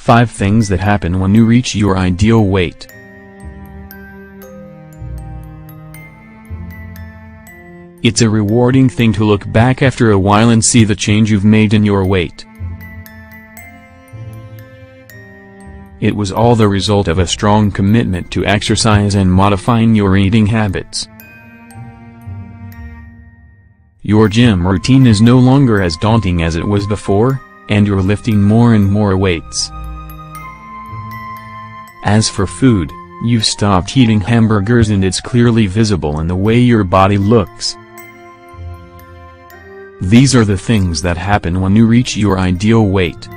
5 things that happen when you reach your ideal weight. It's a rewarding thing to look back after a while and see the change you've made in your weight. It was all the result of a strong commitment to exercise and modifying your eating habits. Your gym routine is no longer as daunting as it was before, and you're lifting more and more weights. As for food, you've stopped eating hamburgers and it's clearly visible in the way your body looks. These are the things that happen when you reach your ideal weight.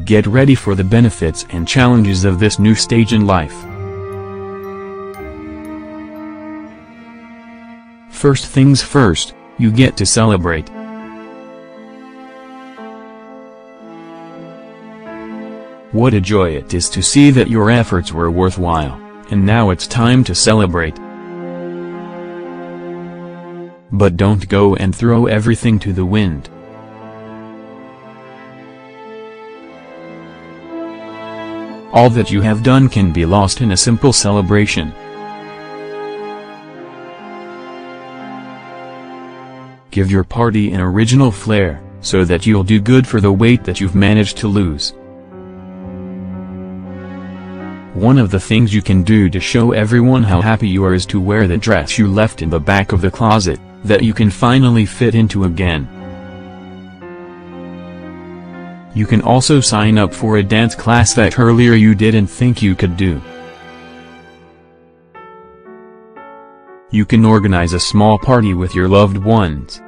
Get ready for the benefits and challenges of this new stage in life. First things first, you get to celebrate. What a joy it is to see that your efforts were worthwhile, and now it's time to celebrate. But don't go and throw everything to the wind. All that you have done can be lost in a simple celebration. Give your party an original flair, so that you'll do good for the weight that you've managed to lose. One of the things you can do to show everyone how happy you are is to wear the dress you left in the back of the closet, that you can finally fit into again. You can also sign up for a dance class that earlier you didn't think you could do. You can organize a small party with your loved ones.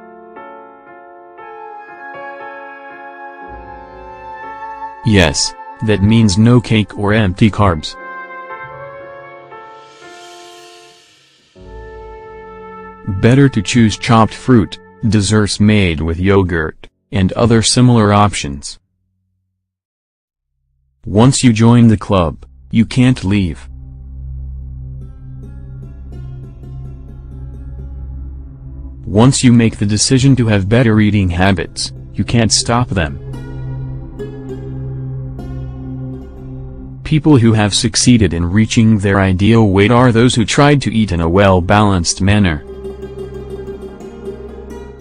Yes, that means no cake or empty carbs. Better to choose chopped fruit, desserts made with yogurt, and other similar options. Once you join the club, you can't leave. Once you make the decision to have better eating habits, you can't stop them. People who have succeeded in reaching their ideal weight are those who tried to eat in a well-balanced manner.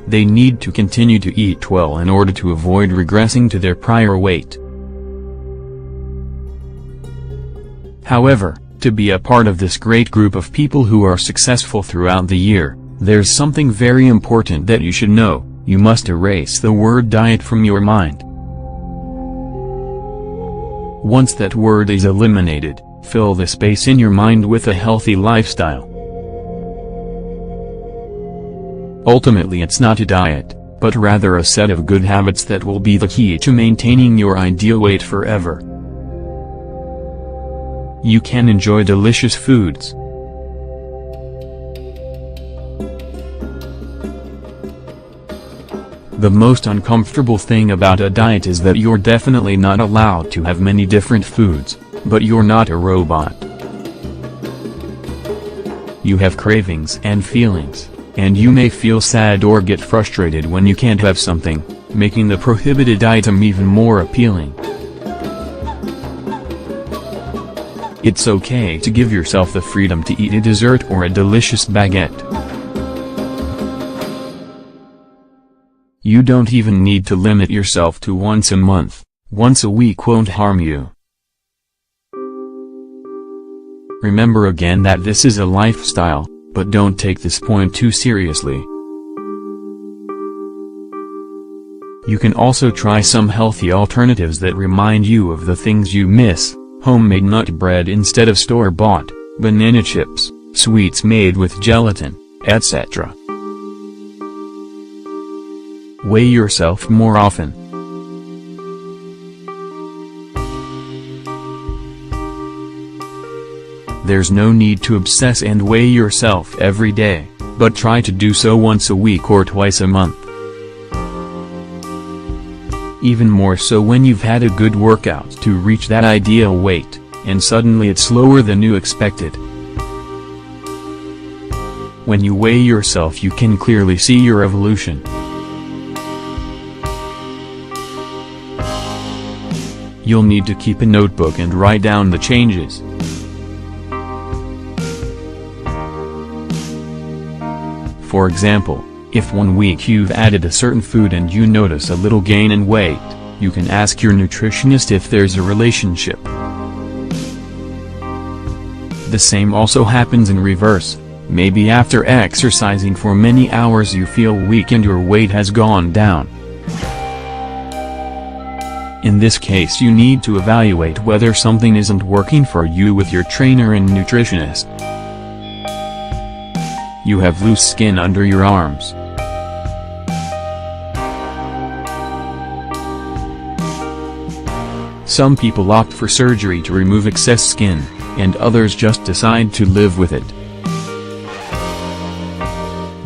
They need to continue to eat well in order to avoid regressing to their prior weight. However, to be a part of this great group of people who are successful throughout the year, there's something very important that you should know: you must erase the word diet from your mind. Once that word is eliminated, fill the space in your mind with a healthy lifestyle. Ultimately, it's not a diet, but rather a set of good habits that will be the key to maintaining your ideal weight forever. You can enjoy delicious foods. The most uncomfortable thing about a diet is that you're definitely not allowed to have many different foods, but you're not a robot. You have cravings and feelings, and you may feel sad or get frustrated when you can't have something, making the prohibited item even more appealing. It's okay to give yourself the freedom to eat a dessert or a delicious baguette. You don't even need to limit yourself to once a month. Once a week won't harm you. Remember again that this is a lifestyle, but don't take this point too seriously. You can also try some healthy alternatives that remind you of the things you miss: homemade nut bread instead of store-bought, banana chips, sweets made with gelatin, etc. Weigh yourself more often. There's no need to obsess and weigh yourself every day, but try to do so once a week or twice a month. Even more so when you've had a good workout to reach that ideal weight, and suddenly it's lower than you expected. When you weigh yourself, you can clearly see your evolution. You'll need to keep a notebook and write down the changes. For example, if 1 week you've added a certain food and you notice a little gain in weight, you can ask your nutritionist if there's a relationship. The same also happens in reverse. Maybe after exercising for many hours you feel weak and your weight has gone down. In this case you need to evaluate whether something isn't working for you with your trainer and nutritionist. You have loose skin under your arms. Some people opt for surgery to remove excess skin, and others just decide to live with it.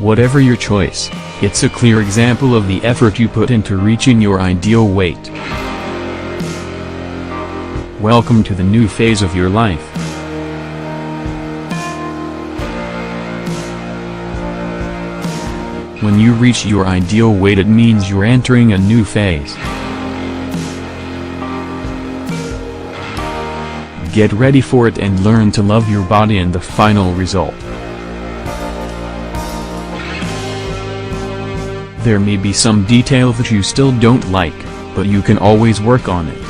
Whatever your choice, it's a clear example of the effort you put into reaching your ideal weight. Welcome to the new phase of your life. When you reach your ideal weight, it means you're entering a new phase. Get ready for it and learn to love your body and the final result. There may be some detail that you still don't like, but you can always work on it.